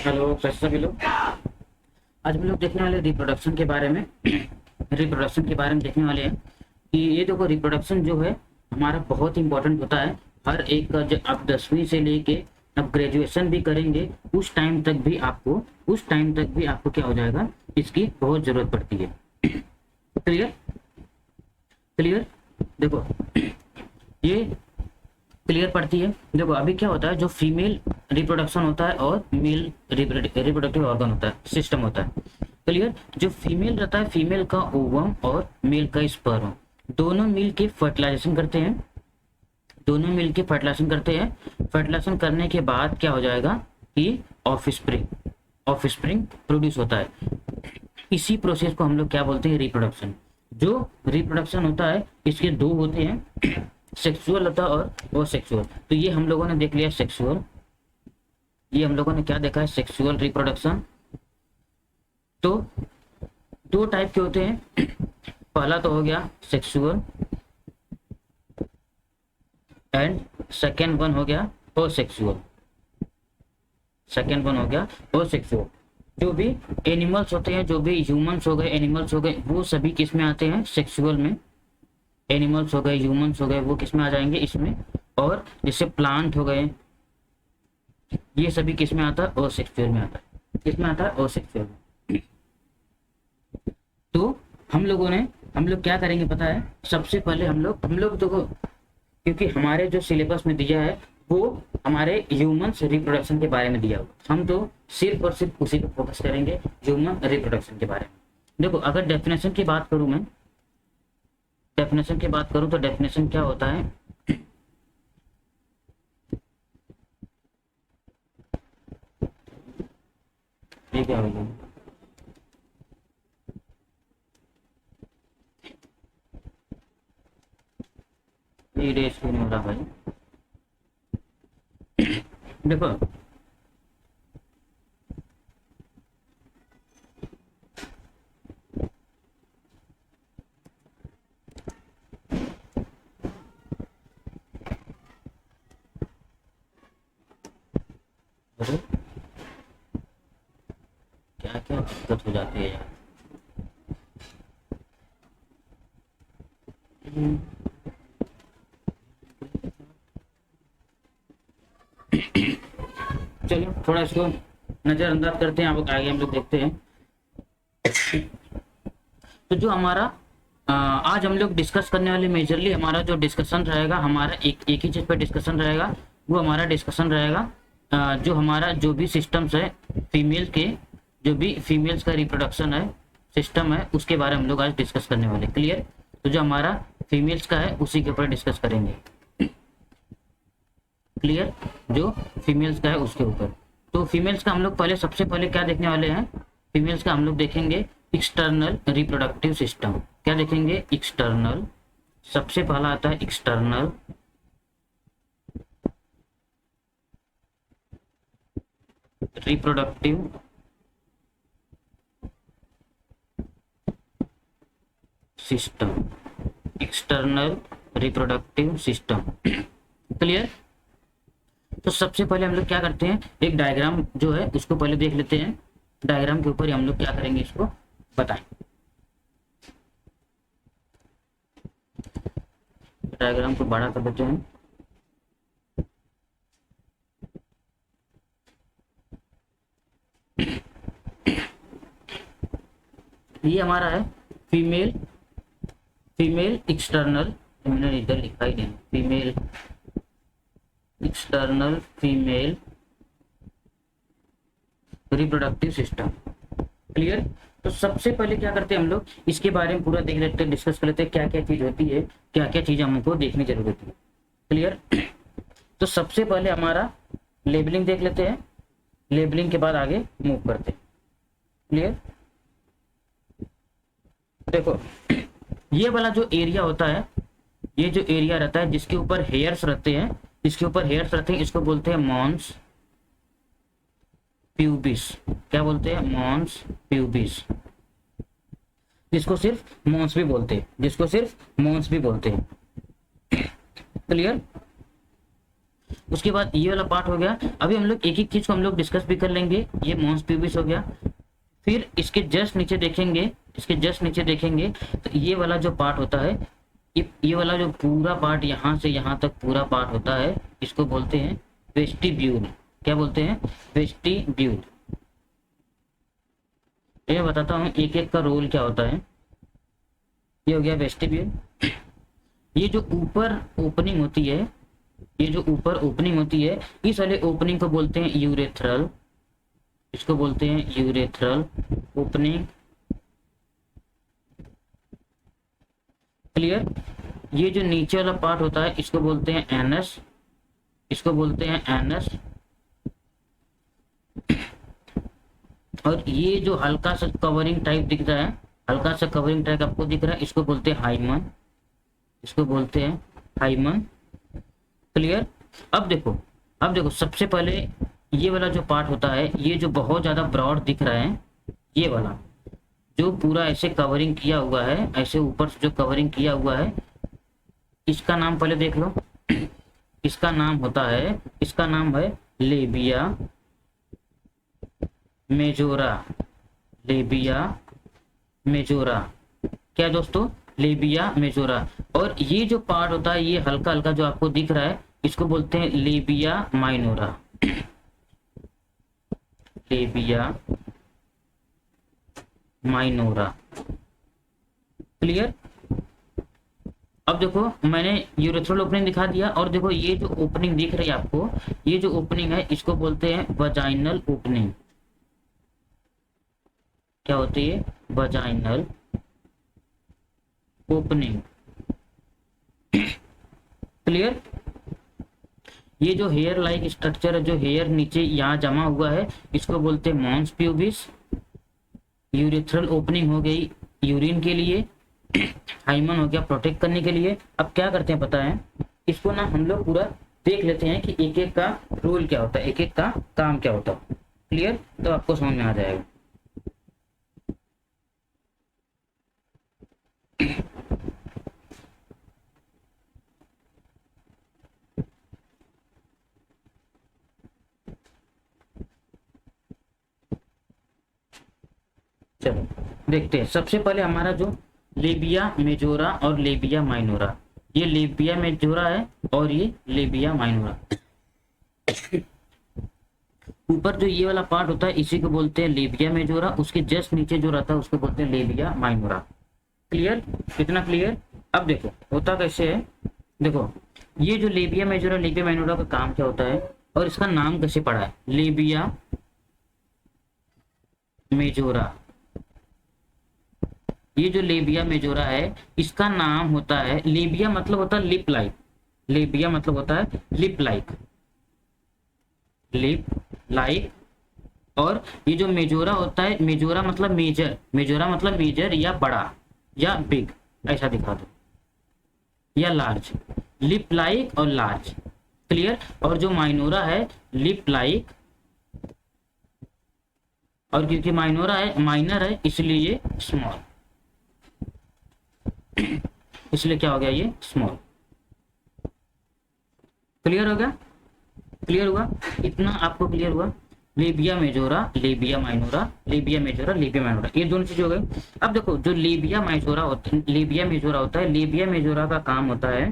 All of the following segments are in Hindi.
हेलो, कैसे सभी लोग। आज हम लोग देखने वाले रिप्रोडक्शन के बारे में रिप्रोडक्शन के बारे में देखने वाले हैं कि ये देखो, रिप्रोडक्शन जो है हमारा बहुत इंपॉर्टेंट होता है। हर एक का जब आप 10वीं से लेके अब ग्रेजुएशन भी करेंगे उस टाइम तक भी आपको क्या हो जाएगा, इसकी बहुत ज़रूरत पड़ती है। Clear clear. देखो, ये क्लियर पड़ती है। देखो अभी क्या होता है, जो फीमेल रिप्रोडक्शन होता है और मेल रिप्रोडक्टिव ऑर्गन होता है, सिस्टम होता है। क्लियर। जो फीमेल रहता है, फीमेल का ओवम और मेल का स्पर्म दोनों मिल के फर्टिलाइजेशन करते हैं। फर्टिलाइजेशन करने के बाद क्या हो जाएगा कि ऑफस्प्रिंग प्रोड्यूस होता है। इसी प्रोसेस को हम लोग क्या बोलते हैं, रिप्रोडक्शन। जो रिप्रोडक्शन होता है इसके दो होते हैं, सेक्सुअल होता है और असेक्सुअल। तो ये हम लोगों ने देख लिया सेक्सुअल, ये हम लोगों ने क्या देखा है, सेक्सुअल रिप्रोडक्शन। तो दो टाइप के होते हैं। पहला तो हो गया सेक्सुअल एंड सेकेंड वन हो गया असेक्सुअल। जो भी एनिमल्स होते हैं, जो भी ह्यूमंस हो गए, एनिमल्स हो गए, वो सभी किस में आते हैं, सेक्सुअल में। एनिमल्स हो गए, ह्यूमंस हो गए, वो किस में आ जाएंगे, इसमें। और जैसे प्लांट हो गए, ये सभी किस में आता है, असेक्सुअल में आता है। किस में आता है, असेक्सुअल में। तो हम लोग क्या करेंगे पता है, सबसे पहले हम लोग तो, क्योंकि हमारे जो सिलेबस में दिया है वो हमारे ह्यूमंस रिप्रोडक्शन के बारे में दिया हुआ, हम तो सिर्फ और सिर्फ उसी पर फोकस करेंगे, ह्यूमन रिप्रोडक्शन के बारे में। देखो, अगर डेफिनेशन की बात करूं तो डेफिनेशन क्या होता है, ये क्या होगा, ये रेस क्यों नहीं हो रहा भाई। देखो, क्या क्या दिक्कत हो जाती है यार। चलो थोड़ा इसको नजरअंदाज करते हैं, अब आगे हम लोग देखते हैं। तो जो हमारा आज हम लोग डिस्कस करने वाले, मेजरली हमारा जो डिस्कशन रहेगा, हमारा एक ही चीज पर डिस्कशन रहेगा। वो हमारा डिस्कशन रहेगा जो भी सिस्टम्स है फीमेल के, जो भी फीमेल्स का रिप्रोडक्शन है, सिस्टम है, उसके बारे में हम लोग आज डिस्कस करने वाले। क्लियर। तो जो हमारा फीमेल्स का है उसी के ऊपर डिस्कस करेंगे। क्लियर। जो फीमेल्स का है उसके ऊपर। तो फीमेल्स का हम लोग सबसे पहले क्या देखने वाले हैं, फीमेल्स का हम लोग देखेंगे एक्सटर्नल रिप्रोडक्टिव सिस्टम। क्या देखेंगे, एक्सटर्नल। सबसे पहला आता है external reproductive system. External reproductive system. Clear. तो सबसे पहले हम लोग क्या करते हैं, एक डायग्राम जो है उसको पहले देख लेते हैं। डायग्राम के ऊपर ही हम लोग क्या करेंगे, इसको बताएं। डायग्राम को बड़ा कर देते हैं। ये हमारा है फीमेल एक्सटर्नल, मैंने इधर लिखा ही नहीं, female external female reproductive system. Clear. तो सबसे पहले क्या करते हैं हम लोग, इसके बारे में पूरा देख लेते हैं, डिस्कस कर लेते हैं क्या क्या चीज होती है, क्या क्या चीज हमको देखने की जरूरत है। क्लियर। तो सबसे पहले हमारा लेबलिंग देख लेते हैं, लेबलिंग के बाद आगे मूव करते हैं। क्लियर। देखो, ये वाला जो एरिया होता है, ये जो एरिया रहता है जिसके ऊपर हेयर्स रहते हैं, इसको बोलते हैं मॉन्स प्यूबिस। क्या बोलते हैं, मॉन्स प्यूबिस। जिसको सिर्फ मॉन्स भी बोलते हैं। क्लियर। उसके बाद ये वाला पार्ट हो गया। अभी हम लोग एक एक चीज को हम लोग डिस्कस भी कर लेंगे। ये मॉन्स प्यूबिस हो गया, फिर इसके जस्ट नीचे देखेंगे, इसके जस्ट नीचे देखेंगे तो ये वाला जो पार्ट होता है, ये वाला जो पूरा पार्ट यहाँ से यहाँ तक पूरा पार्ट होता है, इसको बोलते हैं वेस्टिब्यूल। क्या बोलते हैं? वेस्टिब्यूल। ये बताता हूँ एक एक का रोल क्या होता है। ये हो गया वेस्टिब्यूल। ये जो ऊपर ओपनिंग होती है, ये जो ऊपर ओपनिंग होती है, इस वाले ओपनिंग को बोलते हैं यूरेथ्रल। इसको बोलते हैं यूरेथ्रल ओपनिंग। क्लियर? ये जो नीचे वाला पार्ट होता है इसको बोलते हैं एनस। इसको बोलते हैं एनस। और ये जो हल्का सा कवरिंग टाइप दिख रहा है, हल्का सा कवरिंग टाइप आपको दिख रहा है, इसको बोलते हैं हाइमन। इसको बोलते हैं हाइमन। क्लियर? अब देखो सबसे पहले ये वाला जो पार्ट होता है, ये जो बहुत ज्यादा ब्रॉड दिख रहा है, ये वाला जो पूरा ऐसे कवरिंग किया हुआ है, ऐसे ऊपर से जो कवरिंग किया हुआ है, इसका नाम पहले देख लो। इसका नाम होता है, इसका नाम है लेबिया मेजोरा। Labia majora. क्या दोस्तों? Labia majora. और ये जो पार्ट होता है, ये हल्का हल्का जो आपको दिख रहा है, इसको बोलते हैं labia minora. Labia minora. Clear? अब देखो मैंने यूरेथ्रल ओपनिंग दिखा दिया, और देखो ये जो ओपनिंग दिख रही है आपको, ये जो ओपनिंग है इसको बोलते हैं वजाइनल ओपनिंग। क्या होती है? Vaginal opening. क्लियर? ये जो हेयर लाइक स्ट्रक्चर है, जो हेयर नीचे यहाँ जमा हुआ है, इसको बोलते हैं मॉन्स प्यूबिस। यूरेथ्रल ओपनिंग हो गई यूरिन के लिए, हाइमन हो गया प्रोटेक्ट करने के लिए। अब क्या करते हैं पता है, इसको ना हम लोग पूरा देख लेते हैं कि एक एक का रोल क्या होता है, एक एक का काम क्या होता है। क्लियर? तो आपको समझ में आ जाएगा। चलो देखते हैं। सबसे पहले हमारा जो लेबिया मेजोरा और लेबिया माइनोरा, ये लेबिया मेजोरा है और ये लेबिया माइनोरा। ऊपर जो ये वाला पार्ट होता है इसी को बोलते हैं लेबिया मेजोरा, उसके जस्ट नीचे जो रहता है उसको बोलते हैं लेबिया माइनोरा। क्लियर? कितना क्लियर? अब देखो होता कैसे है, देखो ये जो लेबिया मेजोरा लेबिया माइनोरा का काम क्या होता है और इसका नाम कैसे पड़ा है, लेबिया मेजोरा। ये जो लेबिया मेजोरा है इसका नाम होता है, लेबिया मतलब होता है लिप लाइक। लेबिया मतलब होता है लिप लाइक, लिप लाइक। और ये जो मेजोरा होता है, मेजोरा मतलब मेजर, मेजोरा मतलब मेजर या बड़ा या बिग, ऐसा दिखा दो, या लार्ज। लिप लाइक और लार्ज। क्लियर? और जो माइनोरा है लिप लाइक, और क्योंकि माइनोरा है माइनर है इसलिए स्मॉल, इसलिए क्या हो गया ये स्मॉल। क्लियर हो गया? क्लियर हुआ? इतना आपको क्लियर हुआ? Labia majora labia minora, labia majora labia minora, ये दोनों चीजें हो गई। अब देखो जो लेबिया मेजोरा होता है, लेबिया मेजोरा होता है, लेबिया मेजोरा का काम होता है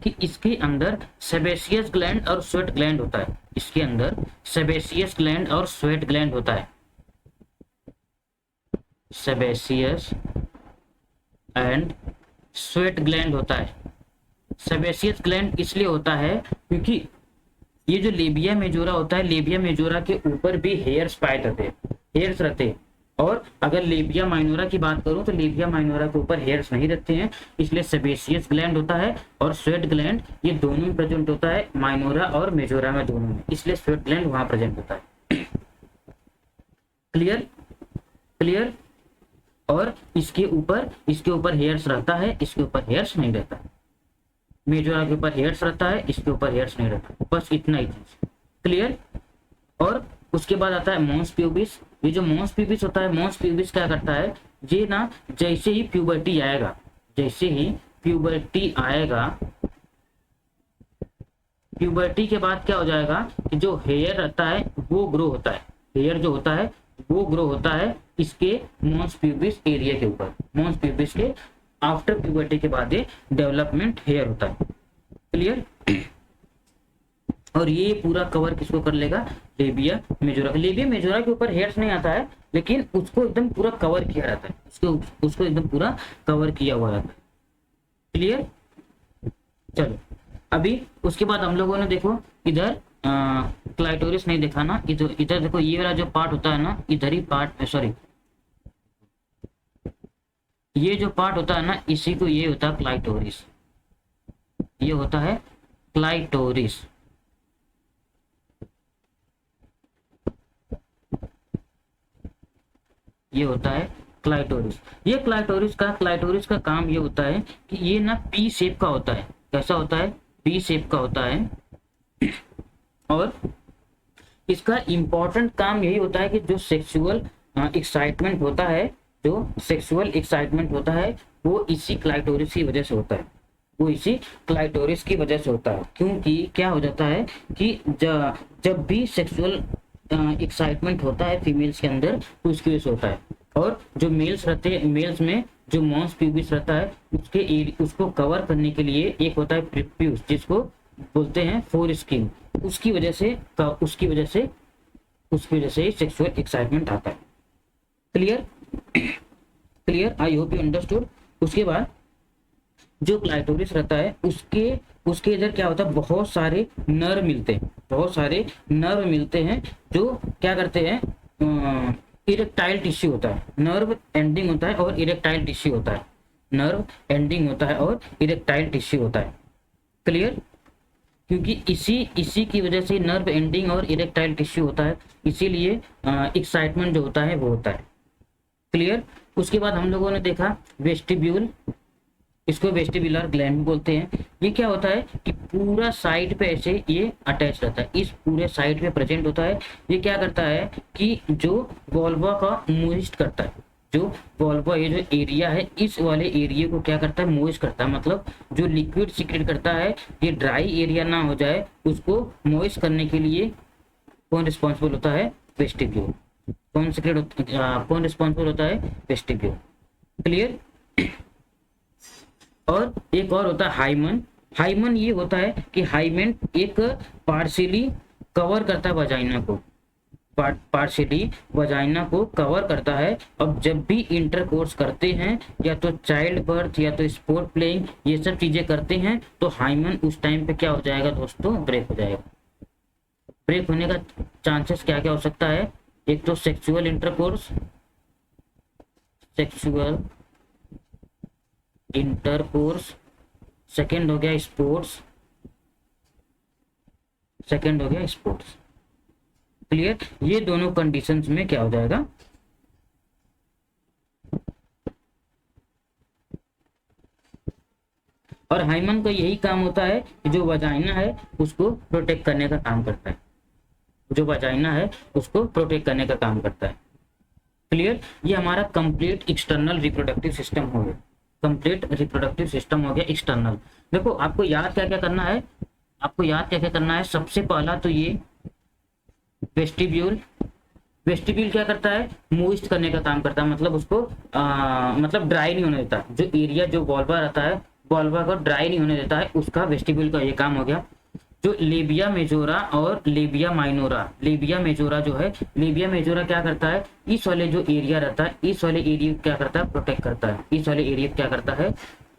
कि इसके अंदर सेबेसियस ग्लैंड और स्वेट ग्लैंड होता है। इसके अंदर सेबेसियस ग्लैंड और स्वेट ग्लैंड होता है। सेबेसियस एंड स्वेट ग्लैंड होता है। सेबेसियस ग्लैंड इसलिए होता है क्योंकि ये जो लेबिया मेजोरा होता है, लेबिया मेजोरा के ऊपर भी हेयर्स पाए रहते हैं, हेयर्स रहते हैं। और अगर लेबिया माइनोरा की बात करूं तो लेबिया माइनोरा के ऊपर हेयर्स नहीं रहते हैं, इसलिए सेबेसियस ग्लैंड होता है और स्वेट ग्लैंड, ये दोनों में प्रेजेंट होता है, माइनोरा और मेजोरा में, दोनों में, इसलिए स्वेट ग्लैंड वहां प्रेजेंट होता है। क्लियर? क्लियर? और इसके ऊपर हेयर्स रहता है, इसके ऊपर हेयर्स नहीं रहता। मेजोरा के ऊपर हेयर्स रहता है, इसके ऊपर हेयर्स नहीं रहता। बस इतना ही चीज। क्लियर? और उसके बाद आता है मॉन्स प्यूबिस। ये जो मॉन्स प्यूबिस होता है, मॉन्स प्यूबिस क्या करता है, ये ना जैसे ही प्यूबर्टी आएगा, जैसे ही प्यूबर्टी आएगा, प्यूबर्टी के बाद क्या हो जाएगा कि जो हेयर रहता है वो ग्रो होता है, हेयर जो होता है वो ग्रो होता है इसके मॉन्स प्यूबिस एरिया के ऊपर। मॉन्स प्यूबिस के आफ्टर प्यूबर्टी के बाद ये डेवलपमेंट हेयर होता है। क्लियर? और ये पूरा कवर किसको कर लेगा? Labia majora. लेबिया मेजोरा के ऊपर हेयर्स नहीं आता है, लेकिन उसको एकदम पूरा कवर किया रहता है, उसको एकदम पूरा कवर किया हुआ रहता है। क्लियर? चलो अभी उसके बाद हम लोगों ने देखो इधर क्लाइटोरिस नहीं देखा ना, इधर इधर देखो ये वाला जो पार्ट होता है ना, इधर ही पार्ट, सॉरी ये जो पार्ट होता है ना, इसी को ये होता है क्लाइटोरिस, ये होता है क्लाइटोरिस। ये होता है क्लाइटोरिस। ये क्लाइटोरिस का काम ये होता है कि ये ना पी शेप का होता है। कैसा होता है? पी शेप का होता है। और इसका इंपॉर्टेंट काम यही होता है कि जो सेक्सुअल एक्साइटमेंट होता है, जो सेक्सुअल एक्साइटमेंट होता है वो इसी क्लाइटोरिस की वजह से होता है, वो इसी क्लाइटोरिस की वजह से होता है। क्योंकि क्या हो जाता है कि जब भी सेक्सुअल एक्साइटमेंट होता है फीमेल्स के अंदर तो उसकी वजह से होता है। और जो मेल्स रहते हैं, मेल्स में जो मॉन्स प्यूबिस रहता है उसको कवर करने के लिए एक होता है प्रीप्यूस, जिसको बोलते हैं फोर स्किन, उसकी वजह से सेक्सुअल एक्साइटमेंट आता है। Clear? Clear? I hope you understood. उसके बाद जो क्लाइटोरिस रहता है उसके इधर क्या होता है, बहुत सारे नर्व मिलते हैं जो क्या करते हैं, इरेक्टाइल टिश्यू होता है, नर्व एंडिंग होता है और इरेक्टाइल टिश्यू होता है, नर्व एंडिंग होता है और इरेक्टाइल टिश्यू होता है। क्लियर? क्योंकि इसी की वजह से नर्व एंडिंग और इरेक्टाइल टिश्यू होता है, इसीलिए एक्साइटमेंट जो होता है वो होता है। क्लियर? उसके बाद हम लोगों ने देखा वेस्टिब्यूल, इसको वेस्टिबुलर ग्लैंड बोलते हैं। ये क्या होता है कि पूरा साइड पे ऐसे ये अटैच रहता है, इस पूरे साइड पे प्रेजेंट होता है। ये क्या करता है कि जो वॉल्वा का मोइस्ट करता है, जो वॉल्वा ये जो एरिया है इस वाले एरिया को क्या करता है, मोइस्ट करता है। मतलब जो लिक्विड सीक्रेट करता है, ये ड्राई एरिया ना हो जाए, उसको मोइस्ट करने के लिए कौन रिस्पॉन्सिबल होता है? वेस्टिब्यूल। कौन रिस्पॉन्सिबल होता है? वेस्टिब्यूल। क्लियर? और एक और होता है हाइमन। हाइमन ये होता है कि हाइमन एक पार्शियली कवर करता है वजाइना को, पार्शियली वजाइना को कवर करता है। अब जब भी इंटरकोर्स करते हैं, या तो चाइल्ड बर्थ या तो स्पोर्ट प्लेइंग, ये सब चीजें करते हैं, तो हाइमन उस टाइम पे क्या हो जाएगा दोस्तों? ब्रेक हो जाएगा। ब्रेक होने का चांसेस क्या क्या हो सकता है? एक तो सेक्सुअल इंटरकोर्स, सेकंड हो गया स्पोर्ट्स, क्लियर? ये दोनों कंडीशंस में क्या हो जाएगा? और हाइमन का यही काम होता है कि जो वजाइना है उसको प्रोटेक्ट करने का काम करता है, जो वजाइना है उसको प्रोटेक्ट करने का काम करता है। क्लियर? ये हमारा कंप्लीट एक्सटर्नल रिप्रोडक्टिव सिस्टम हो गया, कंप्लीट रिप्रोडक्टिव सिस्टम हो गया एक्सटर्नल। देखो आपको याद क्या क्या करना है, सबसे पहला तो ये वेस्टिब्यूल क्या करता है? मोइस्ट करने का काम करता है, मतलब उसको मतलब ड्राई नहीं होने देता, जो एरिया जो वॉल्वा रहता है, वॉल्वा को ड्राई नहीं होने देता है, उसका वेस्टिब्यूल का ये काम हो गया। जो लेबिया मेजोरा और लेबिया मेजोरा जो है, लेबिया मेजोरा क्या करता है, इस वाले जो एरिया रहता है, इस वाले एरिया क्या करता है? प्रोटेक्ट करता है। इस वाले एरिया क्या करता है?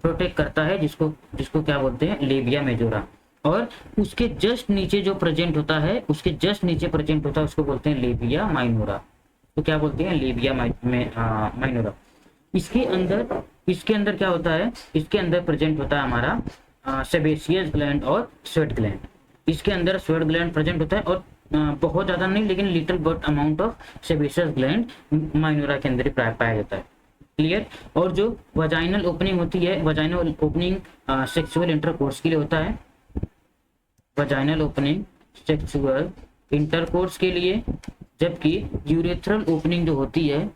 प्रोटेक्ट करता है, जिसको क्या बोलते हैं? Labia majora. और उसके जस्ट नीचे जो प्रेजेंट होता है, उसको बोलते हैं लेबिया माइनोरा। तो क्या बोलते हैं? Labia minora. इसके अंदर क्या होता है? इसके अंदर प्रेजेंट होता है हमारा सेबेशियस ग्लैंड और स्वेट ग्लैंड। इसके अंदर स्वेट ग्लैंड प्रेजेंट होता है, और बहुत ज्यादा नहीं, लेकिन little but amount of sebaceous gland minora के अंदर ही पाया जाता है। क्लियर? और जो वजाइनल ओपनिंग होती है, वजाइनल ओपनिंग सेक्सुअल इंटरकोर्स के लिए होता है, वजाइनल ओपनिंग सेक्सुअल इंटरकोर्स के लिए, जबकि यूरेथ्रल ओपनिंग जो होती है,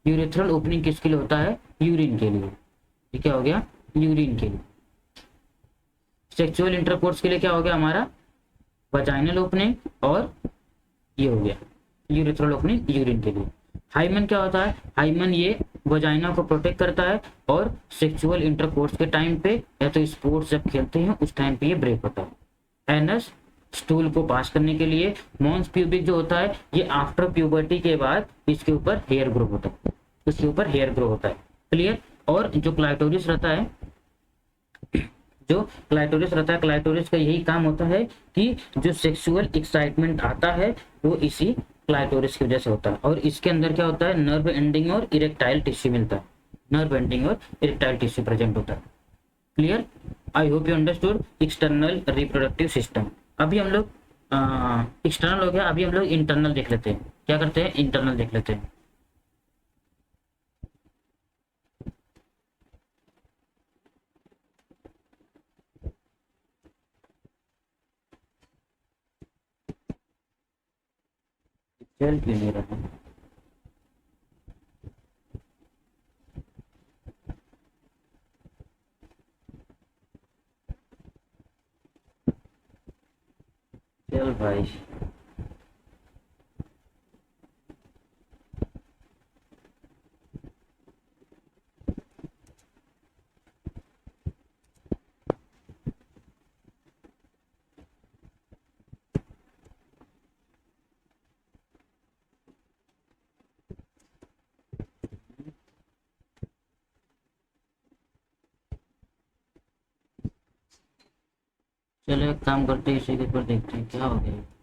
यूरेथ्रल ओपनिंग किसके लिए होता है? यूरिन के लिए। ये क्या हो गया? यूरिन के लिए। सेक्सुअल इंटरकोर्स के लिए क्या हो गया हमारा? वजाइनल ओपनिंग और ये हो गया यूरिथ्रल ओपनिंग यूरिन के लिए। हाइमन क्या होता है? हाइमन ये वजाइना को प्रोटेक्ट करता है और सेक्सुअल इंटरकोर्स के टाइम पे या तो स्पोर्ट्स जब खेलते हैं उस टाइम पे ये ब्रेक होता है। एनस स्टूल को पास करने के लिए। मॉन्स प्यूबिक जो होता है ये आफ्टर प्यूबर्टी के बाद इसके ऊपर हेयर ग्रो होता है, इसके ऊपर हेयर ग्रो होता है। क्लियर। और जो क्लाइटोरिस रहता है, जो क्लाइटोरिस रहता है, क्लाइटोरिस का यही काम होता है कि जो सेक्सुअल एक्साइटमेंट आता है वो इसी क्लाइटोरिस की वजह से होता है। और इसके अंदर क्या होता है? नर्व एंडिंग और इरेक्टाइल टिश्यू मिलता है, नर्व एंडिंग और इरेक्टाइल टिश्यू प्रेजेंट होता है। Clear. I hope you understood external reproductive system. अभी हम लोग एक्सटर्नल हो गया, अभी हम लोग इंटरनल देख लेते हैं। क्या करते हैं? इंटरनल देख लेते हैं। चल क्यों नहीं रहा? चल भाई, चलो एक काम करते हैं, इसी के ऊपर देखते हैं क्या हो गया।